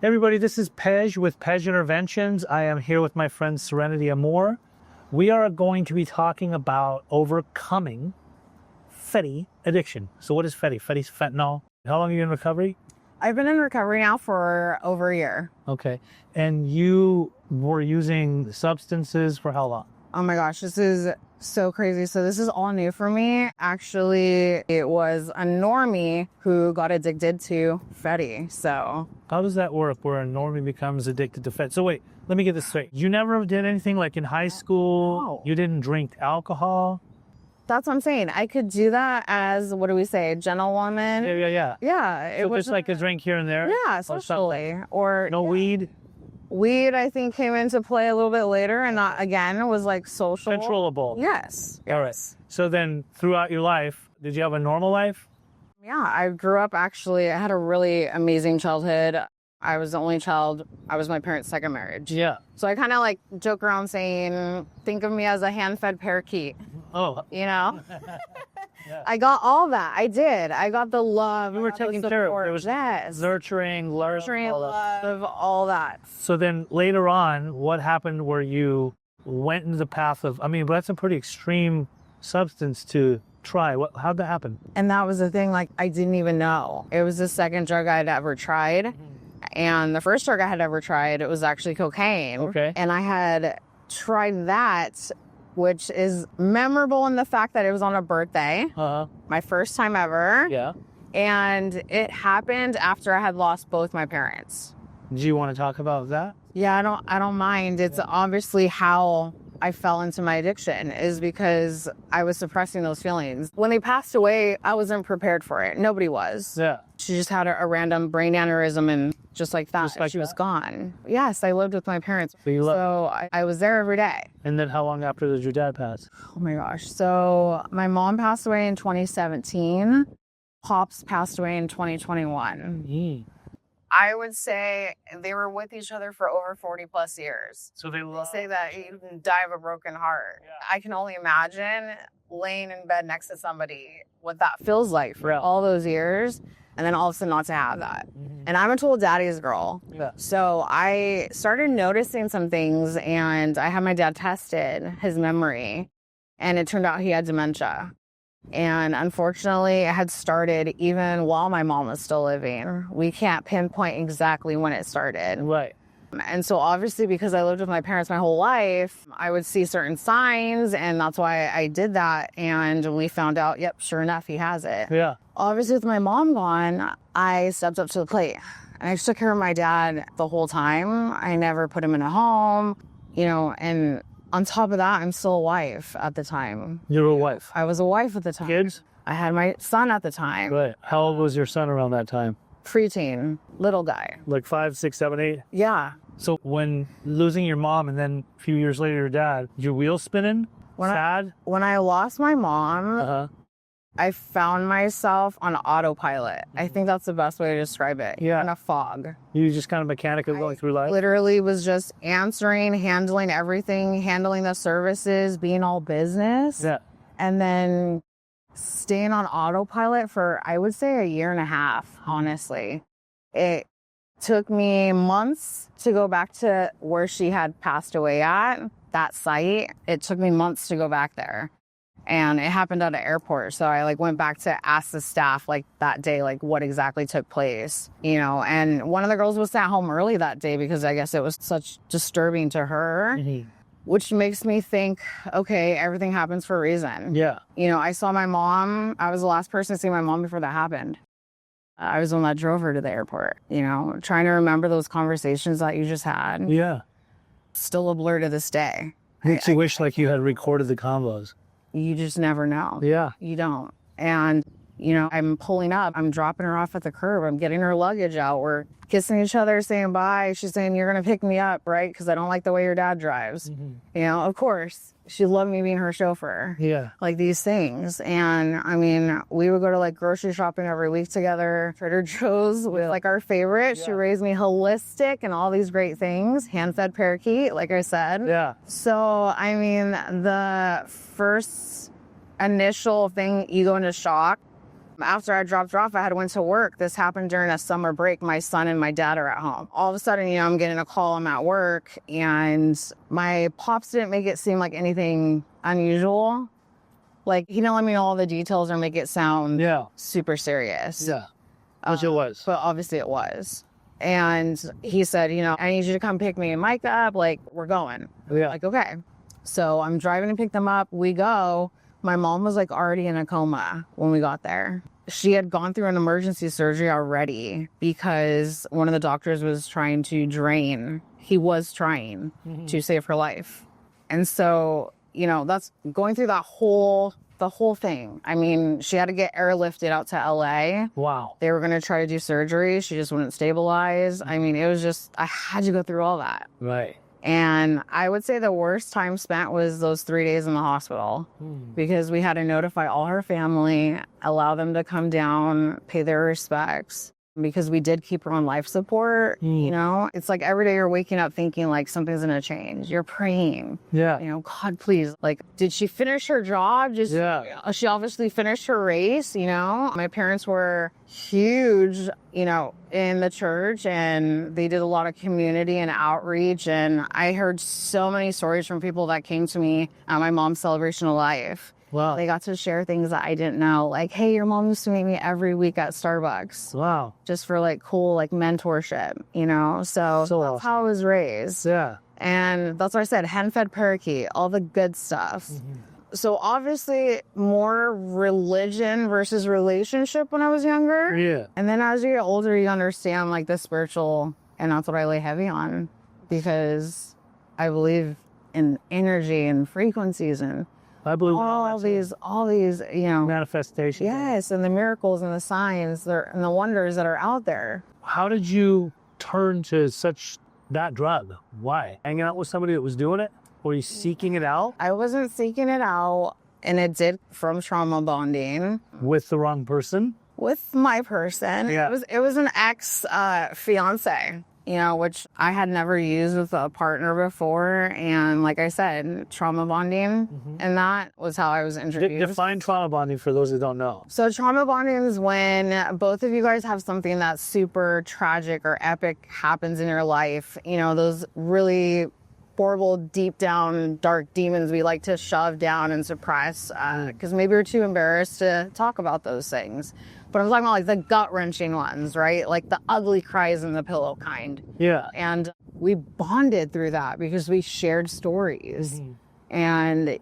Hey everybody, this is Pej with Pej Interventions. I am here with my friend Serenity Amor. We are going to be talking about overcoming Fetty addiction. So what is Fetty? Fetty's fentanyl. How long are you in recovery? I've been in recovery now for over a year. Okay. And you were using substances for how long? Oh my gosh, this is so crazy. So this is all new for me. Actually, it was a normie who got addicted to Fetty. So How does that work where a normie becomes addicted to Fetty? So wait, let me get this straight. You never did anything like in high school? No. You didn't drink alcohol? that's what I'm saying. I could do that as, what do we say, gentlewoman? Yeah. Yeah, it So was just like a drink here and there? yeah, Or something? socially. Or No weed? weed, I think, came into play a little bit later, and that again was like social. Controllable. Yes. All right. So then throughout your life, did you have a normal life? Yeah, I grew up actually. I had a really amazing childhood. I was the only child. I was my parents' second marriage. Yeah. So I kind of like joke around saying, think of me as a hand-fed parakeet, Oh, you know? yeah. I got all that. I did. I got the love. You were I got the taking care of. support. There was yes. nurturing, Nurturing, all that. love, all that. So then later on, what happened where you went into the path of, I mean, that's a pretty extreme substance to try. How'd that happen? And that was the thing, like, I didn't even know. It was the second drug I'd ever tried. And the first drug I had ever tried, it was actually cocaine. Okay. And I had tried that, which is memorable in the fact that it was on a birthday, my first time ever. Yeah. And it happened after I had lost both my parents. Do you want to talk about that? Yeah, I don't mind. It's obviously how I fell into my addiction is because I was suppressing those feelings. When they passed away, I wasn't prepared for it. Nobody was. Yeah. She just had a random brain aneurysm, and just like that, she was gone. Yes, I lived with my parents. So I was there every day. And then how long after did your dad pass? Oh my gosh. So my mom passed away in 2017. Pops passed away in 2021. I would say they were with each other for over 40 plus years. So they Say that you can die of a broken heart. Yeah. I can only imagine laying in bed next to somebody, what that feels like for Yeah. all those years, and then all of a sudden not to have that. And I'm a total daddy's girl. Yeah. So I started noticing some things, and I had my dad tested his memory, and it turned out he had dementia. And unfortunately, it had started even while my mom was still living. We can't pinpoint exactly when it started. Right. And so obviously, because I lived with my parents my whole life, I would see certain signs, and that's why I did that. And we found out, yep, sure enough, he has it. Yeah. Obviously, with my mom gone, I stepped up to the plate. And I took care of my dad the whole time. I never put him in a home, and on top of that, I'm still a wife at the time. You were a wife. I was a wife at the time. Kids? I had my son at the time. Right. How old was your son around that time? Preteen, little guy. Like 5, 6, 7, 8? Yeah. So when losing your mom and then a few years later your dad, your wheels spinning? Sad? When I lost my mom, I found myself on autopilot. I think that's the best way to describe it. Yeah. In a fog. You just kind of mechanically going through life? Literally was just answering, handling everything, handling the services, being all business. Yeah. And then staying on autopilot for, I would say, a year and a half, honestly. It took me months to go back to where she had passed away at, that site. It took me months to go back there. And it happened at an airport. So I went back to ask the staff that day, what exactly took place, and one of the girls was sent home early that day because I guess it was such disturbing to her, which makes me think, okay, everything happens for a reason. Yeah. I saw my mom. I was the last person to see my mom before that happened. I was the one that drove her to the airport, trying to remember those conversations that you just had. Yeah. Still a blur to this day. Makes you wish you had recorded the combos. You just never know. Yeah. You don't. And, I'm pulling up. I'm dropping her off at the curb. I'm getting her luggage out. We're kissing each other, saying bye. She's saying, you're going to pick me up, right? Because I don't like the way your dad drives. Of course. She loved me being her chauffeur. Yeah. These things. And, we would go to, grocery shopping every week together. Trader Joe's was, our favorite. Yeah. She raised me holistic and all these great things. Hand-fed parakeet, like I said. Yeah. So, the first initial thing, you go into shock. After I dropped her off, I had went to work. This happened during a summer break. My son and my dad are at home. All of a sudden, I'm getting a call. I'm at work, and my pops didn't make it seem like anything unusual. Like, he didn't let me know all the details or make it sound super serious. Yeah. Which it was. But obviously it was. And he said, I need you to come pick me and Mike up. Like, we're going. Yeah. Like, okay. So I'm driving to pick them up. We go. My mom was like already in a coma when we got there. She had gone through an emergency surgery already because one of the doctors was trying to drain. He was trying to save her life. And so, that's going through the whole thing. I mean, she had to get airlifted out to LA. Wow. They were going to try to do surgery. She just wouldn't stabilize. I mean, it was just, I had to go through all that. Right. And I would say the worst time spent was those 3 days in the hospital because we had to notify all her family, allow them to come down, pay their respects. Because we did keep her on life support, It's like every day you're waking up thinking like something's going to change. You're praying. Yeah. God, please. Like, did she finish her job? She obviously finished her race, My parents were huge, in the church, and they did a lot of community and outreach. And I heard so many stories from people that came to me at my mom's celebration of life. Wow. They got to share things that I didn't know. Like, hey, your mom used to meet me every week at Starbucks. Wow. Just for like cool, like mentorship, So So that's awesome. how I was raised. Yeah. And that's what I said, hen-fed parakeet, all the good stuff. So obviously more religion versus relationship when I was younger. Yeah. And then as you get older, you understand like the spiritual, and that's what I lay heavy on because I believe in energy and frequencies and I believe all these, manifestations. Yes, and the miracles and the signs and the wonders that are out there. How did you turn to that drug? Why? Hanging out with somebody that was doing it? Were you seeking it out? I wasn't seeking it out, and it did from trauma bonding. With the wrong person? With my person. Yeah. It was an ex fiance. Which I had never used with a partner before. And like I said, trauma bonding. And that was how I was introduced. Define trauma bonding for those that don't know. So trauma bonding is when both of you guys have something that's super tragic or epic happens in your life. Those really horrible, deep down, dark demons we like to shove down and suppress because maybe we're too embarrassed to talk about those things. But I'm talking about like the gut-wrenching ones, right? Like the ugly cries in the pillow kind. Yeah. And we bonded through that because we shared stories. And,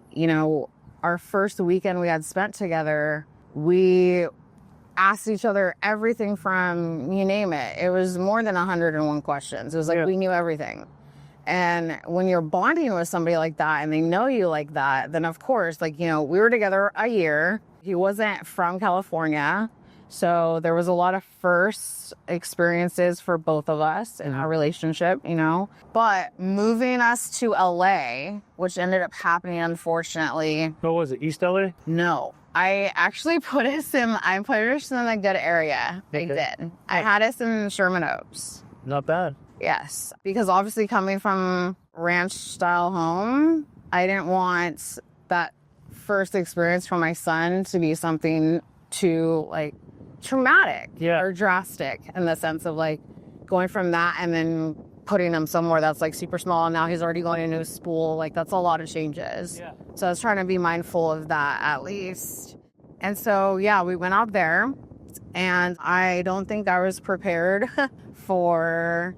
our first weekend we had spent together, we asked each other everything from, you name it. It was more than 101 questions. It was like we knew everything. And when you're bonding with somebody like that and they know you like that, then of course, we were together a year. He wasn't from California. So there was a lot of first experiences for both of us in our relationship, But moving us to LA, which ended up happening, unfortunately. What was it, East LA? No. I actually put us in a good area. Okay. I did. I had us in Sherman Oaks. Not bad. Yes. Because obviously coming from ranch style home, I didn't want that first experience for my son to be something too traumatic or drastic in the sense of going from that and then putting him somewhere that's super small and now he's already going into school. That's a lot of changes. Yeah. So I was trying to be mindful of that at least. And so, we went out there and I don't think I was prepared for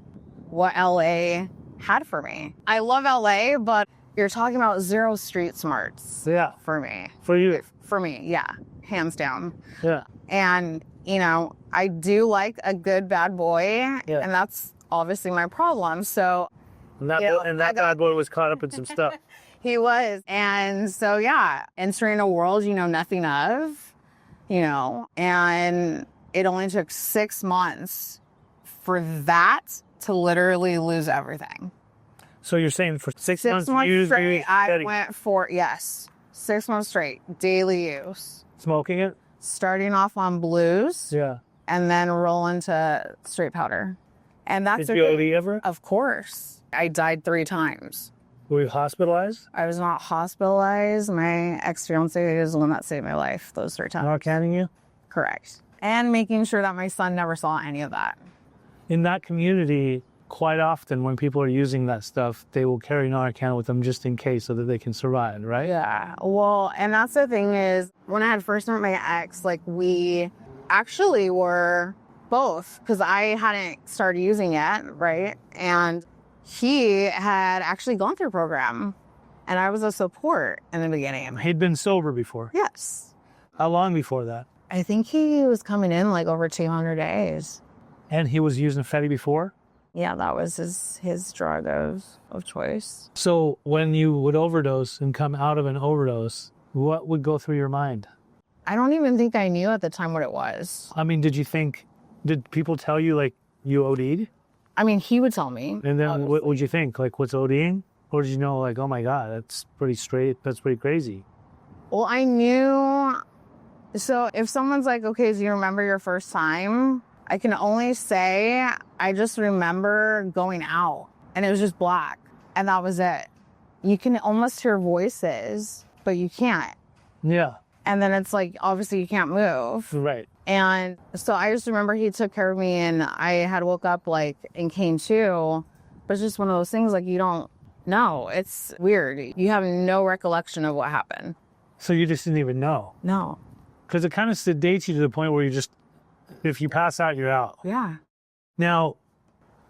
what LA had for me. I love LA, but you're talking about zero street smarts. Yeah. For me. For you. For me, yeah. Hands down. Yeah. And, I do like a good bad boy, and that's obviously my problem. So, and that bad boy was caught up in some stuff. He was. And so, entering a world, nothing of, and it only took 6 months for that to literally lose everything. So you're saying for six months straight, I went for, 6 months straight, daily use. Smoking it? Starting off on blues. Yeah. And then roll into straight powder. And that's Did you OD ever? Of course. I died 3 times. Were you hospitalized? I was not hospitalized. My ex-fiance is the one that saved my life those 3 times. Narcanning you? Correct. And making sure that my son never saw any of that. In that community, quite often when people are using that stuff, they will carry Narcan with them just in case so that they can survive, right? Yeah. Well, and that's the thing is, when I had first met my ex, like, we actually were both, because I hadn't started using yet, right? And he had actually gone through a program, and I was a support in the beginning. He'd been sober before. Yes. How long before that? I think he was coming in like over 200 days. And he was using Fetty before? Yeah, that was his drug of choice. So when you would overdose and come out of an overdose, what would go through your mind? I don't even think I knew at the time what it was. I mean, did people tell you, like, you OD'd? I mean, he would tell me. And then obviously. what would you think? Like, what's ODing? Or did you know, like, oh my God, that's pretty crazy? Well, I knew. So if someone's like, okay, do you remember your first time? I can only say I just remember going out and it was just black and that was it. You can almost hear voices, but you can't. Yeah. And then it's like, obviously you can't move. Right. And so I just remember he took care of me and I had woke up like and came to, but it's just one of those things like you don't know. It's weird. You have no recollection of what happened. So you just didn't even know? No. Because it kind of sedates you to the point where you just, if you pass out, you're out. Yeah. Now,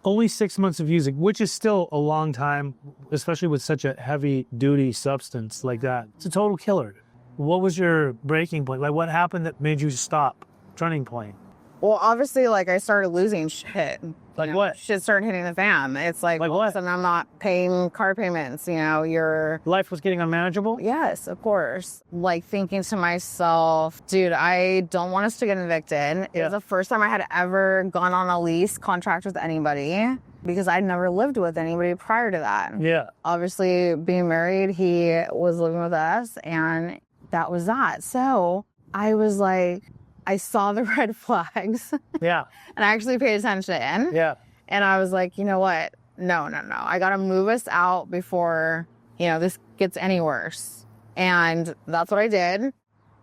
only 6 months of using, which is still a long time, especially with such a heavy duty substance like that. It's a total killer. What was your breaking point? Like, what happened that made you stop? Turning point? Well, obviously, like, I started losing shit. Like what? Shit started hitting the fan. It's like all of a sudden I'm not paying car payments, your... Life was getting unmanageable? Yes, of course. Like, thinking to myself, dude, I don't want us to get evicted. It was the first time I had ever gone on a lease contract with anybody because I'd never lived with anybody prior to that. Yeah. Obviously, being married, he was living with us, and that was that. So I was like... I saw the red flags. Yeah. And I actually paid attention. Yeah. And I was like, you know what? No. I got to move us out before, this gets any worse. And that's what I did.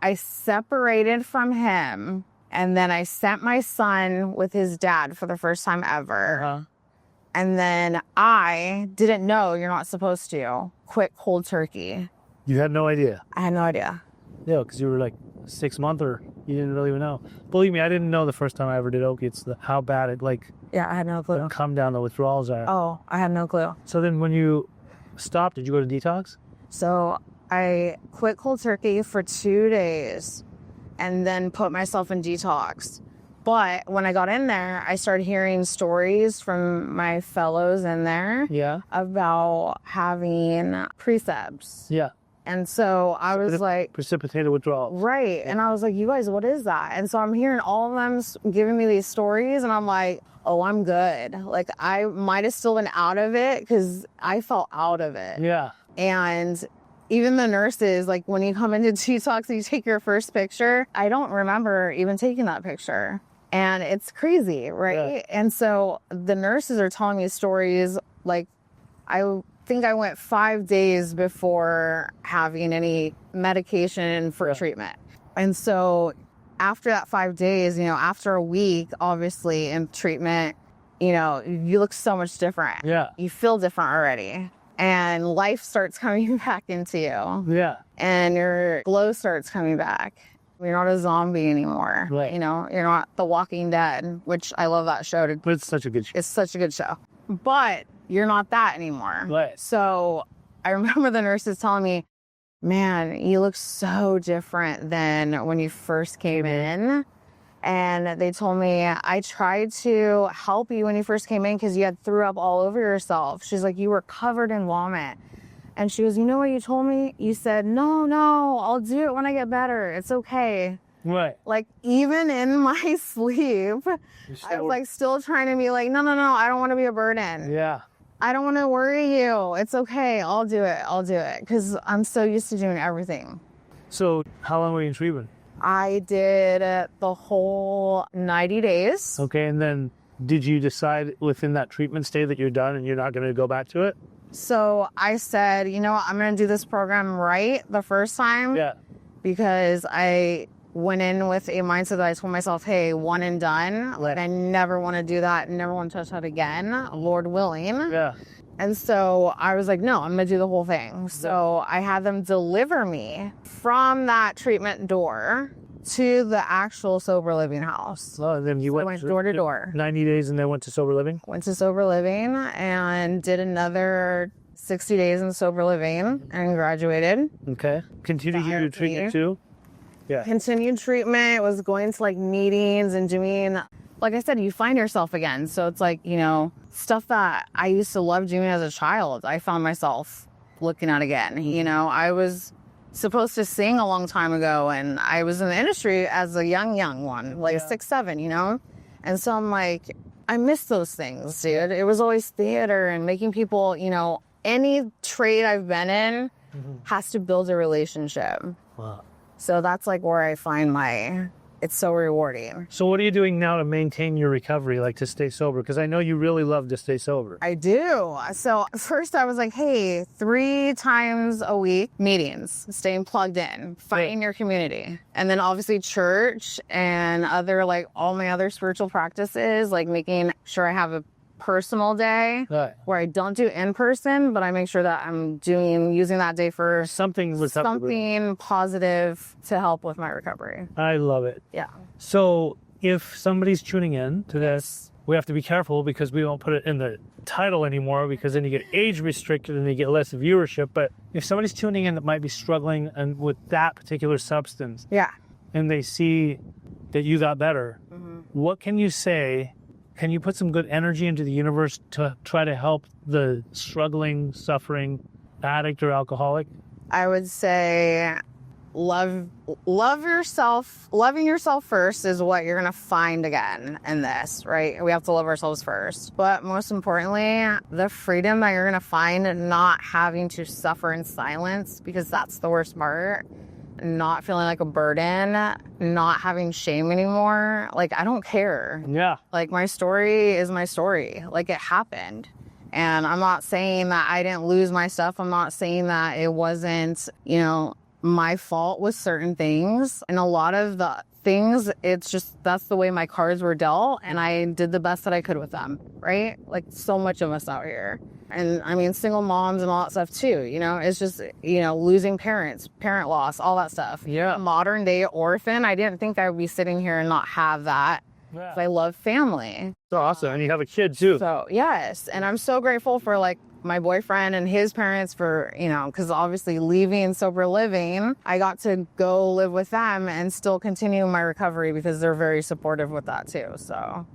I separated from him. And then I sent my son with his dad for the first time ever. Uh-huh. And then I didn't know you're not supposed to quit cold turkey. You had no idea? I had no idea. Yeah, because you were like 6 months or you didn't really even know. Believe me, I didn't know the first time I ever did opiates how bad it Yeah, I had no clue. come down the withdrawals are. Oh, I had no clue. So then when you stopped, did you go to detox? So I quit cold turkey for 2 days and then put myself in detox. But when I got in there, I started hearing stories from my fellows in there about having precepts. Yeah. And so I was like... Precipitated withdrawal. Right. Yeah. And I was like, you guys, what is that? And so I'm hearing all of them giving me these stories and I'm like, oh, I'm good. Like, I might have still been out of it because I felt out of it. Yeah. And even the nurses, like, when you come into detox and you take your first picture, I don't remember even taking that picture. And it's crazy, right? Yeah. And so the nurses are telling me stories like, I think I went 5 days before having any medication for treatment. And so after that 5 days, after a week, obviously in treatment, you look so much different. Yeah. You feel different already. And life starts coming back into you. Yeah. And your glow starts coming back. You're not a zombie anymore. Right. You're not The Walking Dead, which I love that show. But it's such a good show. It's such a good show. But you're not that anymore. Right. So I remember the nurses telling me, man, you look so different than when you first came in. And they told me, I tried to help you when you first came in because you had threw up all over yourself. She's like, you were covered in vomit. And she goes, you know what you told me? You said, no, I'll do it when I get better. It's okay. Right. Like, even in my sleep, I was like still trying to be like, no, I don't want to be a burden. Yeah. I don't want to worry you. It's okay. I'll do it. Because I'm so used to doing everything. So how long were you in treatment? I did the whole 90 days. Okay. And then did you decide within that treatment stay that you're done and you're not going to go back to it? So I said, I'm going to do this program right the first time. Yeah. Because I went in with a mindset that I told myself, hey, one and done. Like, I never want to do that. Never want to touch that again, Lord willing. Yeah. And so I was like, no, I'm going to do the whole thing. So I had them deliver me from that treatment door to the actual sober living house. Oh, and then you I went door to door. 90 days and then went to sober living? Went to sober living and did another 60 days in sober living and graduated. Okay. Continue your treatment too? Yeah. Continued treatment, was going to like meetings and doing, like I said, you find yourself again. So it's like, you know, stuff that I used to love doing as a child, I found myself looking at again. You know, I was supposed to sing a long time ago and I was in the industry as a young one, like 6, 7, you know? And so I'm like, I miss those things, dude. It was always theater and making people, you know, any trade I've been in has to build a relationship. Wow. So that's like where I find it's so rewarding. So what are you doing now to maintain your recovery, like to stay sober? Because I know you really love to stay sober. I do. So first I was like, hey, 3 times a week meetings, staying plugged in, fighting your community. And then obviously church and other, like all my other spiritual practices, like making sure I have a personal day where I don't do in person, but I make sure that I'm using that day for something positive to help with my recovery. I love it. Yeah. So if somebody's tuning in to this, we have to be careful because we won't put it in the title anymore because then you get age restricted and you get less viewership. But if somebody's tuning in that might be struggling and with that particular substance, and they see that you got better, what can you say? Can you put some good energy into the universe to try to help the struggling, suffering addict or alcoholic? I would say love yourself. Loving yourself first is what you're going to find again in this, right? We have to love ourselves first. But most importantly, the freedom that you're going to find not having to suffer in silence, because that's the worst part. Not feeling like a burden, not having shame anymore. Like, I don't care. Yeah. Like, my story is my story. Like, it happened. And I'm not saying that I didn't lose my stuff. I'm not saying that it wasn't, you know, my fault with certain things. And a lot of the things, it's just, that's the way my cards were dealt. And I did the best that I could with them, right? Like, so much of us out here. And I mean, single moms and all that stuff too, you know, it's just, you know, losing parents, parent loss, all that stuff. Yeah. Modern day orphan. I didn't think I would be sitting here and not have that. Yeah. I love family. So awesome. And you have a kid too. So yes. And I'm so grateful for like my boyfriend and his parents for, you know, because obviously leaving sober living, I got to go live with them and still continue my recovery because they're very supportive with that too. So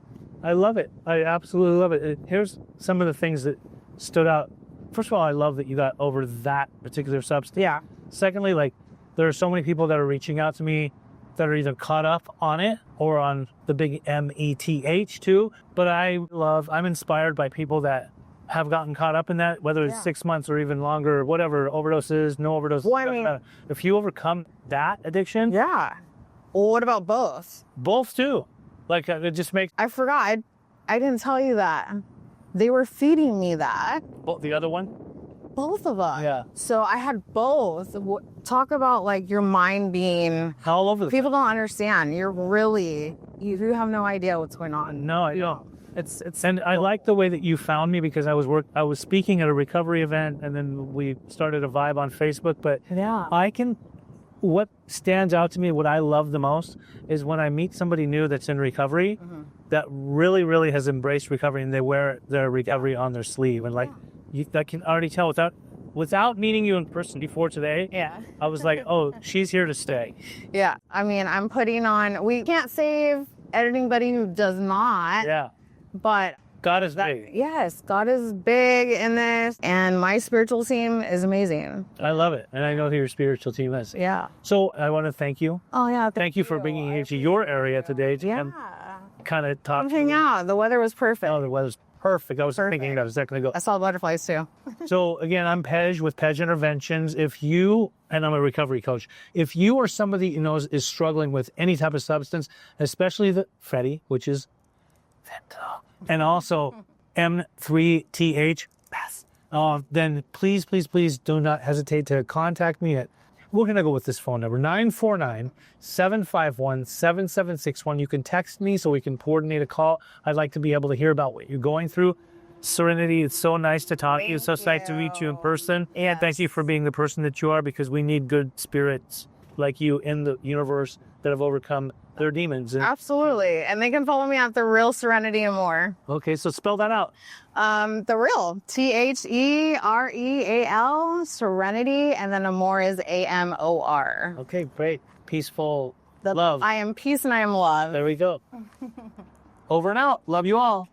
I love it. I absolutely love it. Here's some of the things that stood out. First of all, I love that you got over that particular substance. Yeah. Secondly, like there are so many people that are reaching out to me that are either caught up on it or on the big METH too. But I'm inspired by people that have gotten caught up in that, whether it's 6 months or even longer, whatever, overdoses, no overdoses. Well, I mean, if you overcome that addiction. Yeah. Well, what about both? Both too. Like it just makes. I forgot. I didn't tell you that. They were feeding me that. The other one? Both of them. Yeah. So I had both. Talk about like your mind being all over the people place. Don't understand. You have no idea what's going on. No, I don't. And I like the way that you found me because I was speaking at a recovery event and then we started a vibe on Facebook. But what stands out to me, what I love the most is when I meet somebody new that's in recovery that really, really has embraced recovery and they wear their recovery on their sleeve. And like, I can already tell without meeting you in person before today. Yeah. I was like, oh, she's here to stay. Yeah. I mean, I'm putting on, we can't save anybody who does not. Yeah. But God is big. Yes, God is big in this. And my spiritual team is amazing. I love it. And I know who your spiritual team is. Yeah. So I want to thank you. Oh, yeah. Thank you for bringing me to your area today to kind of talk. Come hang out. The weather was perfect. Oh, the weather's perfect. I was thinking I was going to go. I saw butterflies too. So again, I'm Pej with Pej Interventions. And I'm a recovery coach. If you or somebody you know is struggling with any type of substance, especially the Fetty, which is Fentanyl, and also M3TH, then please do not hesitate to contact me at We're going to go with this phone number, 949-751-7761. You can text me so we can coordinate a call. I'd like to be able to hear about what you're going through. Serenity, it's so nice to talk to you. It's so nice to meet you in person. And thank you for being the person that you are, because we need good spirits like you in the universe that have overcome their demons. Absolutely. And they can follow me at The Real Serenity Amore. Okay, so spell that out. The Real, THEREAL, Serenity, and then Amore is AMOR. Okay, great. Peaceful love. I am peace and I am love. There we go. Over and out. Love you all.